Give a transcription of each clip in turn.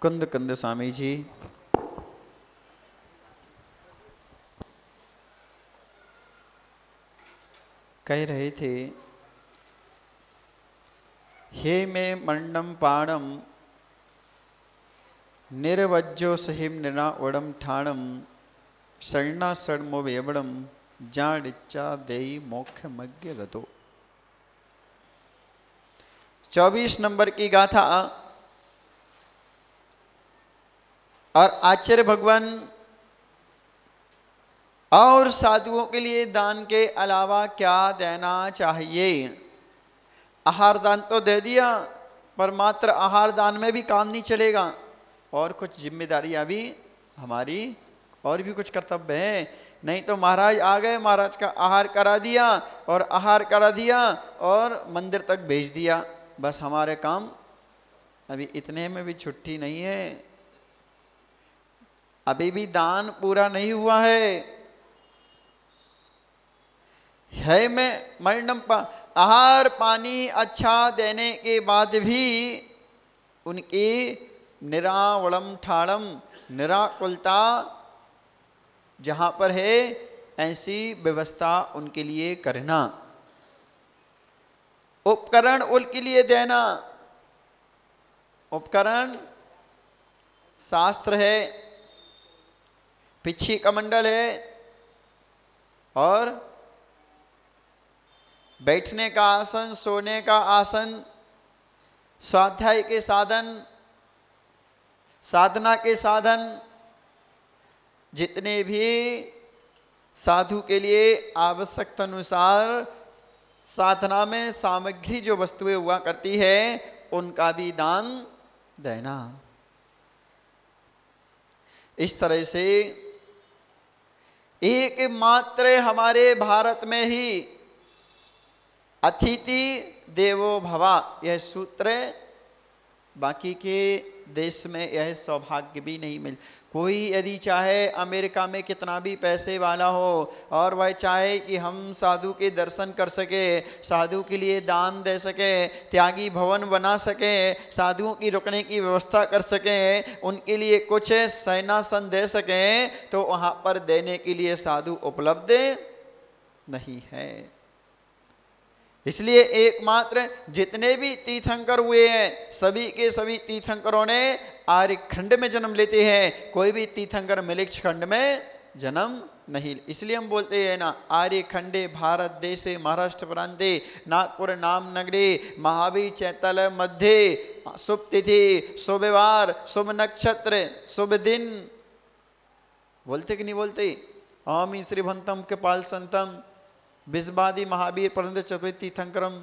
कुंद कुंद स्वामी जी कह रहे थे, हे में मण्डम पाणम निर्वज्जो सहिम निरा उड़म ठाणम शरणा सड़मो वेवड़म जान इच्छा देई मोक्ष मग्य रतो। 24 नंबर की गाथा। और आचार्य भगवान और साधुओं के लिए दान के अलावा क्या देना चाहिए। आहार दान तो दे दिया, पर मात्र आहार दान में भी काम नहीं चलेगा, और कुछ जिम्मेदारियां भी हमारी, और भी कुछ कर्तव्य है। नहीं तो महाराज आ गए, महाराज का आहार करा दिया, और आहार करा दिया और मंदिर तक भेज दिया, बस हमारे काम अभी इतने में भी छुट्टी नहीं है। अभी भी दान पूरा नहीं हुआ है में मरणम आहार पानी अच्छा देने के बाद भी उनकी निरावलम ठाड़म निराकुलता जहां पर है, ऐसी व्यवस्था उनके लिए करना, उपकरण उनके लिए देना। उपकरण शास्त्र है, पिछी कमंडल है, और बैठने का आसन, सोने का आसन, स्वाध्याय के साधन, साधना के साधन, जितने भी साधु के लिए आवश्यकता अनुसार साधना में सामग्री जो वस्तुएं हुआ करती है, उनका भी दान देना। इस तरह से एकमात्र हमारे भारत में ही अतिथि देवो भवा यह सूत्र, बाकी के देश में यह सौभाग्य भी नहीं मिल। कोई यदि चाहे अमेरिका में कितना भी पैसे वाला हो, और वह चाहे कि हम साधु के दर्शन कर सके, साधु के लिए दान दे सके, त्यागी भवन बना सके, साधुओं की रुकने की व्यवस्था कर सके, उनके लिए कुछ सेनासन दे सके, तो वहाँ पर देने के लिए साधु उपलब्ध नहीं है। इसलिए एकमात्र जितने भी तीर्थंकर हुए हैं, सभी के सभी तीर्थंकरों ने आर्य खंड में जन्म लेते हैं, कोई भी तीर्थंकर मिलिक्ष खंड में जन्म नहीं। इसलिए हम बोलते हैं ना, आर्य खंडे भारत देशे महाराष्ट्र प्रांते नागपुर नाम नगरे महावीर चैतल मध्य शुभ तिथि शुभ वार शुभ नक्षत्र शुभ दिन। बोलते कि नहीं बोलते? आमी श्रीभंतम के पाल संतम विषबादी महावीर परंद चतुर्थ तीर्थंकरम।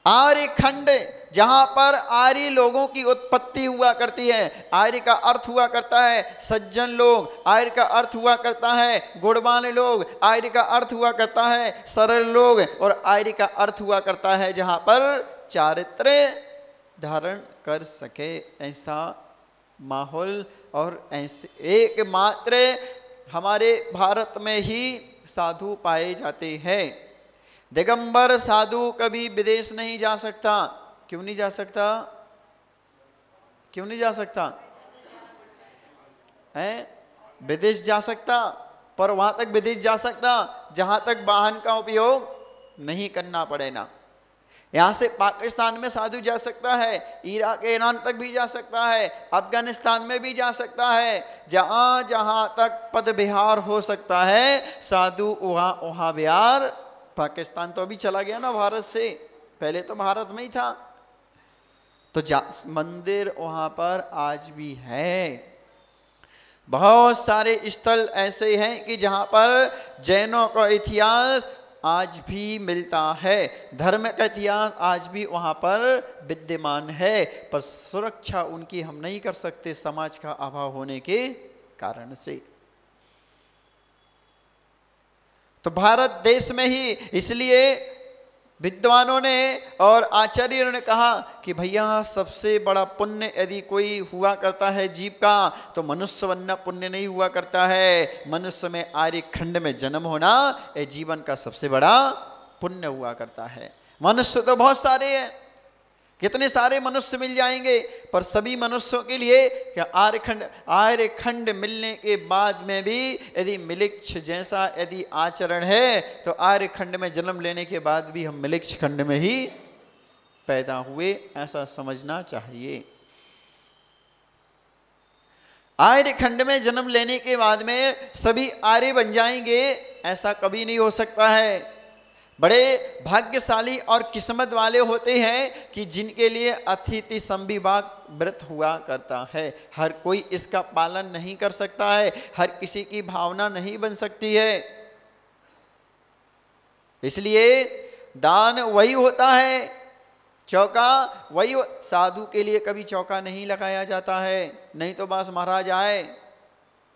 आर्य खंड जहां पर आर्य लोगों की उत्पत्ति हुआ करती है। आर्य का अर्थ हुआ करता है सज्जन लोग, आर्य का अर्थ हुआ करता है गुणवान लोग, आर्य का अर्थ हुआ करता है सरल लोग, और आर्य का अर्थ हुआ करता है जहां पर चारित्र धारण कर सके ऐसा माहौल। और ऐसे एकमात्र हमारे भारत में ही साधु पाए जाते हैं। दिगंबर साधु कभी विदेश नहीं जा सकता। क्यों नहीं जा सकता? क्यों नहीं जा सकता है? विदेश जा सकता, पर वहां तक विदेश जा सकता जहां तक वाहन का उपयोग नहीं करना पड़े ना। यहाँ से पाकिस्तान में साधु जा सकता है, इराक ईरान तक भी जा सकता है, अफगानिस्तान में भी जा सकता है। जहाँ जहाँ तक पद विहार हो सकता है साधु वहाँ वहाँ विहार। पाकिस्तान तो अभी चला गया ना भारत से, पहले तो भारत में ही था। तो मंदिर वहाँ पर आज भी है। बहुत सारे स्थल ऐसे हैं कि जहाँ पर जैनों का इतिहास आज भी मिलता है, धर्म का इतिहास आज भी वहाँ पर विद्यमान है, पर सुरक्षा उनकी हम नहीं कर सकते समाज का अभाव होने के कारण से। तो भारत देश में ही इसलिए विद्वानों ने और आचार्यों ने कहा कि भैया सबसे बड़ा पुण्य यदि कोई हुआ करता है जीव का, तो मनुष्य बनना पुण्य नहीं हुआ करता है। मनुष्य में आर्य खंड में जन्म होना ये जीवन का सबसे बड़ा पुण्य हुआ करता है। मनुष्य तो बहुत सारे हैं, कितने सारे मनुष्य मिल जाएंगे, पर सभी मनुष्यों के लिए क्या आर्यखंड मिलने के बाद में भी यदि मिलिक्ष जैसा यदि आचरण है, तो आर्यखंड में जन्म लेने के बाद भी हम मिलिक्ष खंड में ही पैदा हुए, ऐसा समझना चाहिए। आर्य खंड में जन्म लेने के बाद में सभी आर्य बन जाएंगे, ऐसा कभी नहीं हो सकता है। बड़े भाग्यशाली और किस्मत वाले होते हैं कि जिनके लिए अतिथि संविभाग व्रत हुआ करता है। हर कोई इसका पालन नहीं कर सकता है, हर किसी की भावना नहीं बन सकती है। इसलिए दान वही होता है, चौका वही साधु के लिए कभी चौका नहीं लगाया जाता है। नहीं तो बस महाराज आए,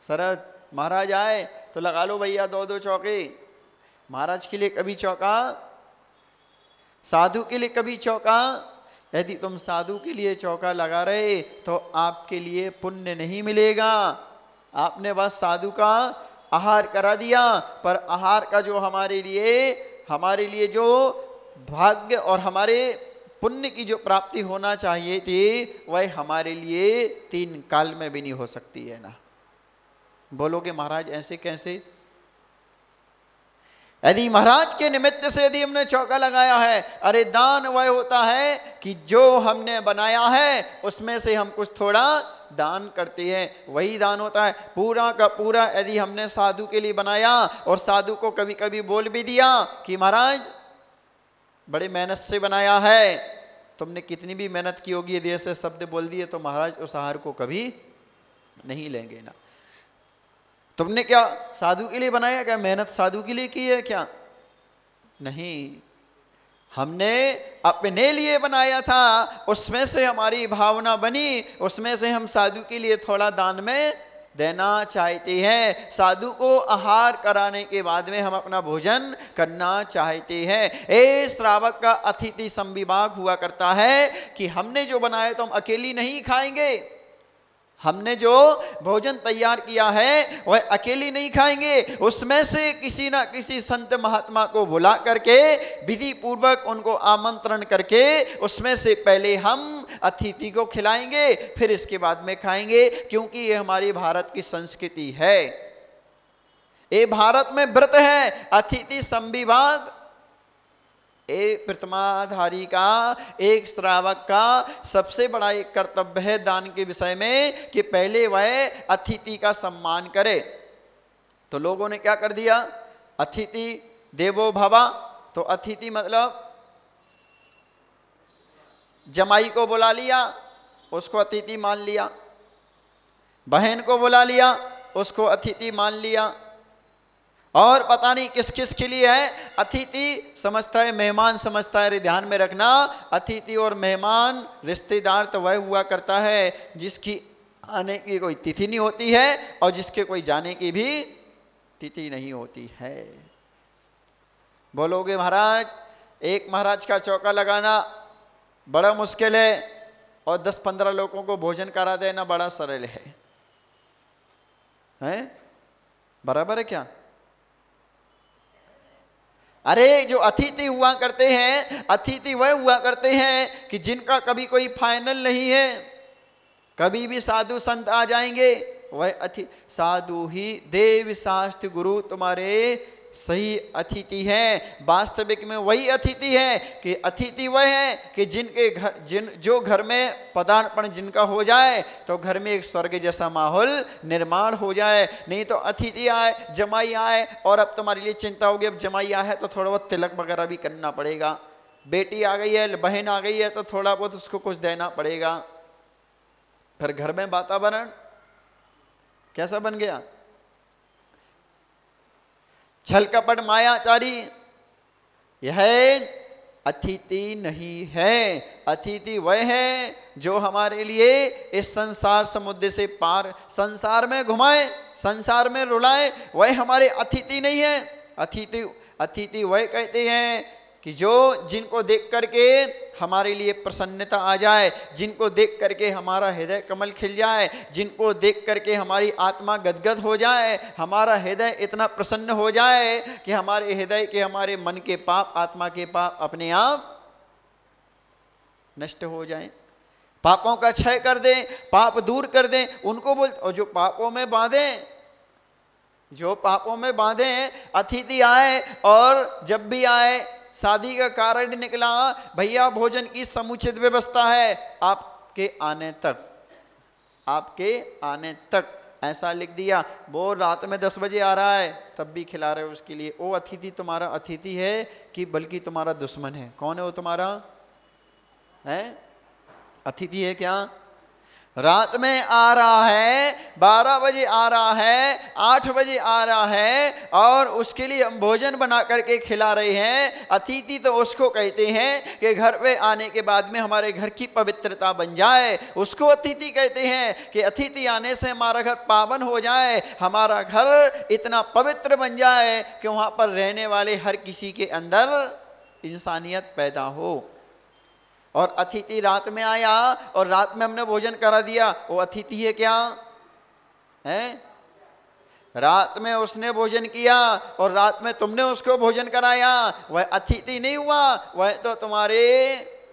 शरद महाराज आए तो लगा लो भैया 2-2 चौके। महाराज के लिए कभी चौका, साधु के लिए कभी चौका। यदि तुम साधु के लिए चौका लगा रहे तो आपके लिए पुण्य नहीं मिलेगा। आपने बस साधु का आहार करा दिया, पर आहार का जो हमारे लिए जो भाग्य और हमारे पुण्य की जो प्राप्ति होना चाहिए थी, वह हमारे लिए 3 काल में भी नहीं हो सकती है ना। बोलोगे महाराज ऐसे कैसे? यदि महाराज के निमित्त से यदि हमने चौका लगाया है, अरे दान वह होता है कि जो हमने बनाया है उसमें से हम कुछ थोड़ा दान करते हैं, वही दान होता है। पूरा का पूरा यदि हमने साधु के लिए बनाया और साधु को कभी कभी बोल भी दिया कि महाराज बड़े मेहनत से बनाया है, तुमने कितनी भी मेहनत की होगी, यदि ऐसे शब्द बोल दिए तो महाराज उस आहार को कभी नहीं लेंगे ना। तुमने क्या साधु के लिए बनाया? क्या मेहनत साधु के लिए की है क्या? नहीं, हमने अपने लिए बनाया था, उसमें से हमारी भावना बनी, उसमें से हम साधु के लिए थोड़ा दान में देना चाहते हैं। साधु को आहार कराने के बाद में हम अपना भोजन करना चाहते हैं। ए श्रावक का अतिथि संविभाग हुआ करता है कि हमने जो बनाया तो हम अकेली नहीं खाएंगे, हमने जो भोजन तैयार किया है वह अकेली नहीं खाएंगे, उसमें से किसी ना किसी संत महात्मा को बुला करके विधि पूर्वक उनको आमंत्रण करके उसमें से पहले हम अतिथि को खिलाएंगे, फिर इसके बाद में खाएंगे। क्योंकि ये हमारी भारत की संस्कृति है, ये भारत में व्रत है। अतिथि संविभाग एक प्रतिमाधारी का, एक श्रावक का सबसे बड़ा एक कर्तव्य है दान के विषय में कि पहले वह अतिथि का सम्मान करे। तो लोगों ने क्या कर दिया? अतिथि देवो भव, तो अतिथि मतलब जमाई को बुला लिया, उसको अतिथि मान लिया, बहन को बुला लिया, उसको अतिथि मान लिया, और पता नहीं किस किस के लिए है। अतिथि समझता है, मेहमान समझता है। अरे ध्यान में रखना, अतिथि और मेहमान रिश्तेदार तो वह हुआ करता है जिसकी आने की कोई तिथि नहीं होती है और जिसके कोई जाने की भी तिथि नहीं होती है। बोलोगे महाराज एक महाराज का चौका लगाना बड़ा मुश्किल है और 10-15 लोगों को भोजन करा देना बड़ा सरल है, हैं? बराबर है क्या? अरे जो अतिथि हुआ करते हैं, अतिथि वह हुआ करते हैं कि जिनका कभी कोई फाइनल नहीं है, कभी भी साधु संत आ जाएंगे, वह साधु ही देव शास्त्र गुरु तुम्हारे सही अतिथि हैं। वास्तविक में वही अतिथि है कि अतिथि वह है कि जिनके घर जो घर में पदार्पण जिनका हो जाए तो घर में एक स्वर्ग जैसा माहौल निर्माण हो जाए। नहीं तो अतिथि आए, जमाई आए और अब तुम्हारे लिए चिंता होगी, अब जमाई आया है तो थोड़ा बहुत तिलक वगैरह भी करना पड़ेगा, बेटी आ गई है, बहन आ गई है तो थोड़ा बहुत उसको कुछ देना पड़ेगा। फिर घर में वातावरण कैसा बन गया? छल कपट मायाचारी। यह अतिथि नहीं है। अतिथि वह है जो हमारे लिए इस संसार समुद्र से पार संसार में घुमाए, संसार में रुलाए, वह हमारे अतिथि नहीं है। अतिथि वह कहते हैं कि जो जिनको देख करके हमारे लिए प्रसन्नता आ जाए, जिनको देख करके हमारा हृदय कमल खिल जाए, जिनको देख करके हमारी आत्मा गदगद हो जाए, हमारा हृदय इतना प्रसन्न हो जाए कि हमारे हृदय के, हमारे मन के पाप, आत्मा के पाप अपने आप नष्ट हो जाएं, पापों का क्षय कर दें, पाप दूर कर दें, उनको बोल। और जो पापों में बांधे, जो पापों में बांधे, अतिथि आए और जब भी आए, शादी का कार्ड निकला, भैया भोजन की समुचित व्यवस्था है आपके आने तक, आपके आने तक, ऐसा लिख दिया। वो रात में 10 बजे आ रहा है तब भी खिला रहे हो उसके लिए। वो अतिथि तुम्हारा अतिथि है कि बल्कि तुम्हारा दुश्मन है? कौन है वो तुम्हारा? है अतिथि है क्या? रात में आ रहा है, 12 बजे आ रहा है, 8 बजे आ रहा है और उसके लिए हम भोजन बना करके खिला रहे हैं। अतिथि तो उसको कहते हैं कि घर पे आने के बाद में हमारे घर की पवित्रता बन जाए, उसको अतिथि कहते हैं कि अतिथि आने से हमारा घर पावन हो जाए, हमारा घर इतना पवित्र बन जाए कि वहाँ पर रहने वाले हर किसी के अंदर इंसानियत पैदा हो। और अतिथि रात में आया और रात में हमने भोजन करा दिया, वो अतिथि है क्या? है? रात में उसने भोजन किया और रात में तुमने उसको भोजन कराया, वह अतिथि नहीं हुआ, वह तो तुम्हारे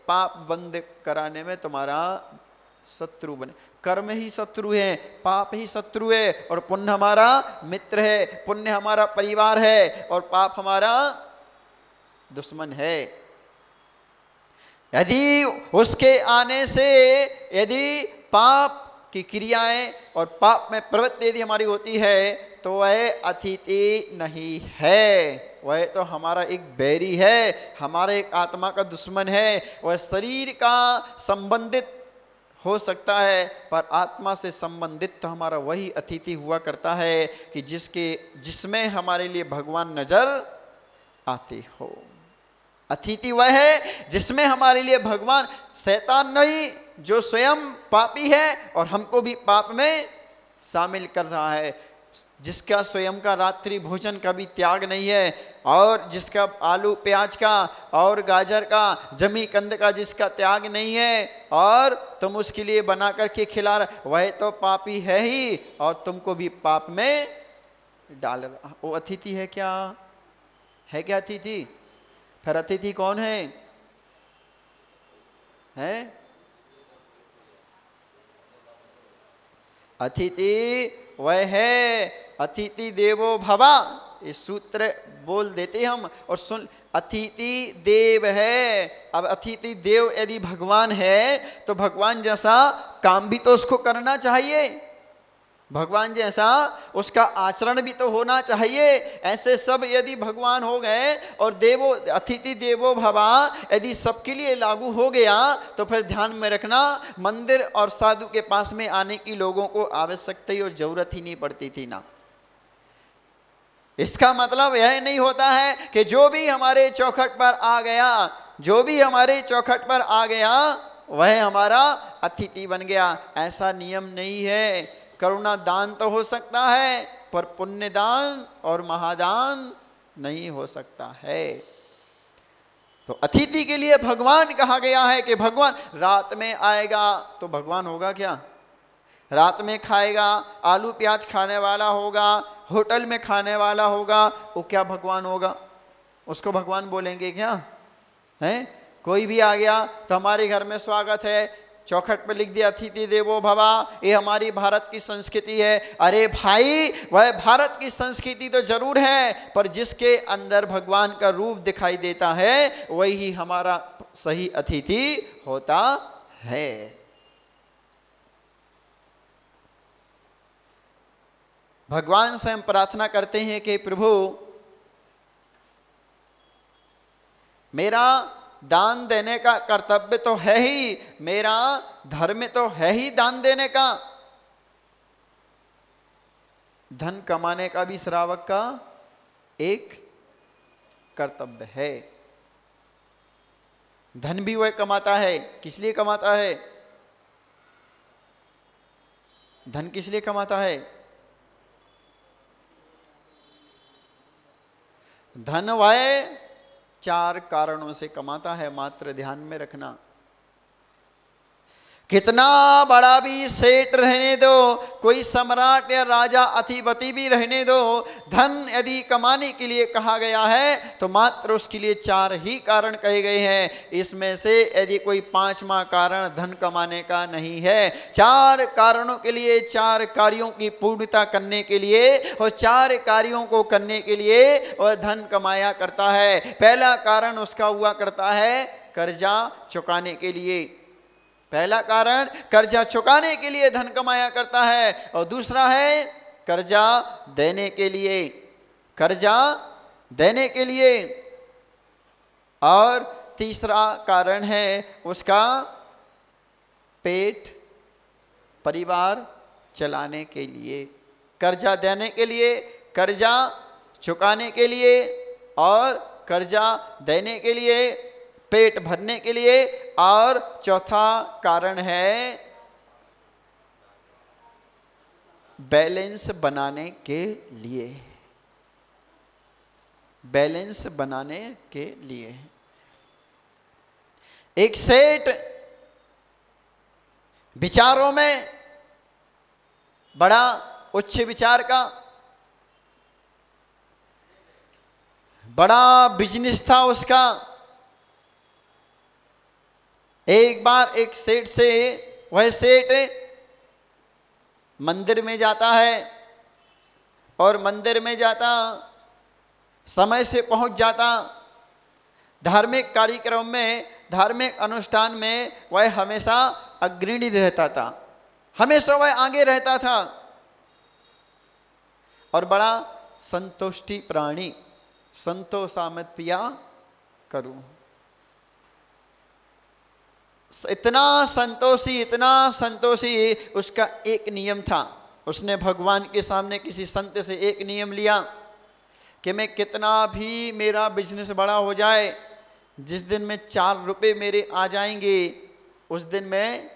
पाप बंद कराने में तुम्हारा शत्रु बने। कर्म ही शत्रु है, पाप ही शत्रु है, और पुण्य हमारा मित्र है, पुण्य हमारा परिवार है और पाप हमारा दुश्मन है। यदि उसके आने से यदि पाप की क्रियाएं और पाप में प्रवृत्ति यदि हमारी होती है तो वह अतिथि नहीं है, वह तो हमारा एक बैरी है, हमारा एक आत्मा का दुश्मन है। वह शरीर का संबंधित हो सकता है पर आत्मा से संबंधित तो हमारा वही अतिथि हुआ करता है कि जिसमें हमारे लिए भगवान नजर आते हो। अतिथि वह है जिसमें हमारे लिए भगवान, शैतान नहीं जो स्वयं पापी है और हमको भी पाप में शामिल कर रहा है, जिसका स्वयं का रात्रि भोजन का भी त्याग नहीं है, और जिसका आलू प्याज का और गाजर का जमी कंद का जिसका त्याग नहीं है, और तुम उसके लिए बना करके खिला रहे, वह तो पापी है ही और तुमको भी पाप में डाल रहा। वो अतिथि है क्या? है क्या अतिथि? फिर अतिथि कौन है? हैं? अतिथि वह है, अतिथि देवो भवा, ये सूत्र बोल देते हम और सुन। अतिथि देव है। अब अतिथि देव यदि भगवान है तो भगवान जैसा काम भी तो उसको करना चाहिए, भगवान जैसा उसका आचरण भी तो होना चाहिए। ऐसे सब यदि भगवान हो गए और देवो अतिथि देवो भवा यदि सबके लिए लागू हो गया तो फिर ध्यान में रखना, मंदिर और साधु के पास में आने की लोगों को आवश्यकता ही और जरूरत ही नहीं पड़ती थी ना। इसका मतलब यह नहीं होता है कि जो भी हमारे चौखट पर आ गया, जो भी हमारे चौखट पर आ गया वह हमारा अतिथि बन गया, ऐसा नियम नहीं है। करुणा दान तो हो सकता है पर पुण्य दान और महादान नहीं हो सकता है। तो अतिथि के लिए भगवान कहा गया है कि भगवान रात में आएगा तो भगवान होगा क्या? रात में खाएगा, आलू प्याज खाने वाला होगा, होटल में खाने वाला होगा, वो क्या भगवान होगा? उसको भगवान बोलेंगे क्या? हैं? कोई भी आ गया तो हमारे घर में स्वागत है, चौखट पर लिख दिया अतिथि देवो भवा, ये हमारी भारत की संस्कृति है। अरे भाई, वह भारत की संस्कृति तो जरूर है पर जिसके अंदर भगवान का रूप दिखाई देता है वही हमारा सही अतिथि होता है। भगवान से हम प्रार्थना करते हैं कि प्रभु मेरा दान देने का कर्तव्य तो है ही, मेरा धर्म तो है ही दान देने का। धन कमाने का भी श्रावक का एक कर्तव्य है। धन भी वह कमाता है, किस लिए कमाता है? धन किस लिए कमाता है? धन वह 4 कारणों से कमाता है, मात्र ध्यान में रखना। कितना बड़ा भी सेठ रहने दो, कोई सम्राट या राजा अधिपति भी रहने दो, धन यदि कमाने के लिए कहा गया है तो मात्र उसके लिए 4 ही कारण कहे गए हैं। इसमें से यदि कोई 5वां कारण धन कमाने का नहीं है। 4 कारणों के लिए, 4 कार्यों की पूर्णता करने के लिए और 4 कार्यों को करने के लिए वह धन कमाया करता है। पहला कारण उसका हुआ करता है कर्जा चुकाने के लिए। पहला कारण कर्जा चुकाने के लिए धन कमाया करता है, और दूसरा है कर्जा देने के लिए, कर्जा देने के लिए, और तीसरा कारण है उसका पेट, परिवार चलाने के लिए। कर्जा देने के लिए, कर्जा चुकाने के लिए और कर्जा देने के लिए, पेट भरने के लिए, और चौथा कारण है बैलेंस बनाने के लिए, बैलेंस बनाने के लिए। एक सेठ विचारों में बड़ा उच्च विचार का, बड़ा बिजनेस था उसका। एक बार एक सेठ से, वह सेठ मंदिर में जाता है और मंदिर में जाता, समय से पहुंच जाता। धार्मिक कार्यक्रम में, धार्मिक अनुष्ठान में वह हमेशा अग्रणी रहता था, हमेशा वह आगे रहता था, और बड़ा संतुष्टि प्राणी, संतोषामत पिया करूं। इतना संतोषी, इतना संतोषी, उसका एक नियम था। उसने भगवान के सामने किसी संत से एक नियम लिया कि मैं कितना भी मेरा बिजनेस बड़ा हो जाए, जिस दिन में 4 रुपये मेरे आ जाएंगे उस दिन में,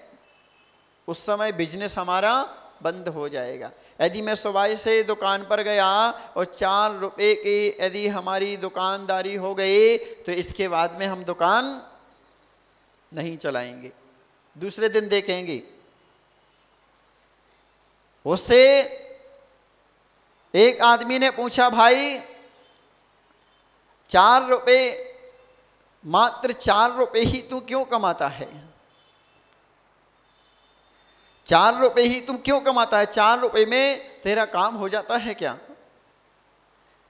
उस समय बिजनेस हमारा बंद हो जाएगा। यदि मैं सुबह से दुकान पर गया और 4 रुपये की यदि हमारी दुकानदारी हो गई तो इसके बाद में हम दुकान नहीं चलाएंगे, दूसरे दिन देखेंगे। उससे एक आदमी ने पूछा, भाई 4 रुपये, मात्र 4 रुपये ही तू क्यों कमाता है? 4 रुपये ही तुम क्यों कमाता है? 4 रुपये में तेरा काम हो जाता है क्या?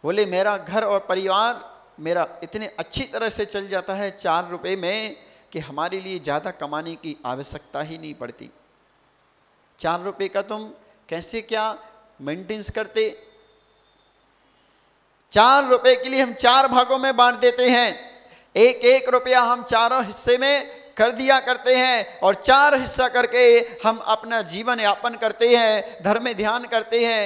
बोले, मेरा घर और परिवार मेरा इतने अच्छी तरह से चल जाता है 4 रुपये में कि हमारे लिए ज़्यादा कमाने की आवश्यकता ही नहीं पड़ती। 4 रुपये का तुम कैसे क्या मेंटेनेंस करते? 4 रुपये के लिए हम 4 भागों में बांट देते हैं। 1-1 रुपया हम 4 हिस्से में कर दिया करते हैं, और 4 हिस्सा करके हम अपना जीवन यापन करते हैं, धर्म में ध्यान करते हैं।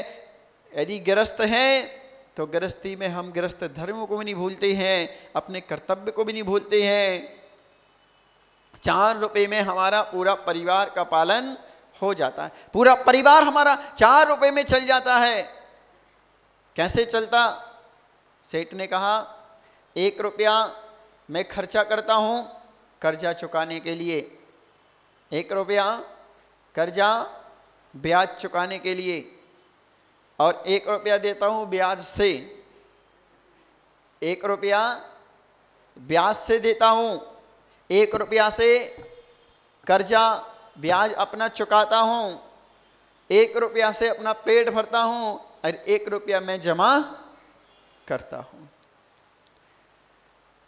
यदि गृहस्थ हैं तो गृहस्थी में हम गृहस्थ धर्म को भी नहीं भूलते हैं, अपने कर्तव्य को भी नहीं भूलते हैं। 4 रुपये में हमारा पूरा परिवार का पालन हो जाता है, पूरा परिवार हमारा 4 रुपये में चल जाता है। कैसे चलता? सेठ ने कहा, 1 रुपया मैं खर्चा करता हूँ कर्जा चुकाने के लिए, 1 रुपया कर्जा ब्याज चुकाने के लिए, और 1 रुपया देता हूँ ब्याज से, 1 रुपया ब्याज से देता हूँ, 1 रुपया से कर्जा ब्याज अपना चुकाता हूँ, 1 रुपया से अपना पेट भरता हूँ, और 1 रुपया मैं जमा करता हूँ।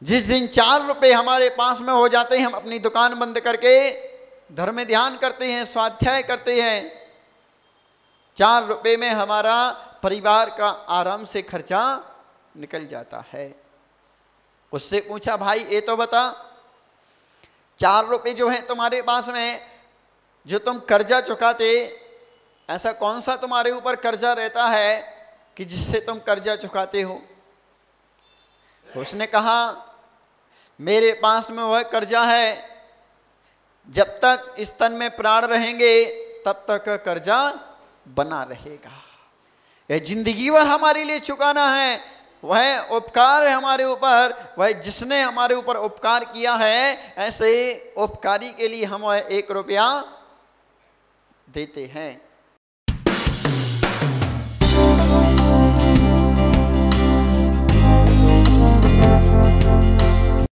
जिस दिन 4 रुपये हमारे पास में हो जाते हैं, हम अपनी दुकान बंद करके धर्म में ध्यान करते हैं, स्वाध्याय करते हैं। 4 रुपये में हमारा परिवार का आराम से खर्चा निकल जाता है। उससे पूछा, भाई ये तो बता, 4 रुपये जो है तुम्हारे पास में, जो तुम कर्जा चुकाते, ऐसा कौन सा तुम्हारे ऊपर कर्जा रहता है कि जिससे तुम कर्जा चुकाते हो? उसने कहा, मेरे पास में वह कर्जा है, जब तक इस तन में प्राण रहेंगे तब तक कर्जा बना रहेगा। यह जिंदगी भर हमारे लिए चुकाना है। वह उपकार है हमारे ऊपर, वह जिसने हमारे ऊपर उपकार किया है, ऐसे उपकारी के लिए हम वह 1 रुपया देते हैं।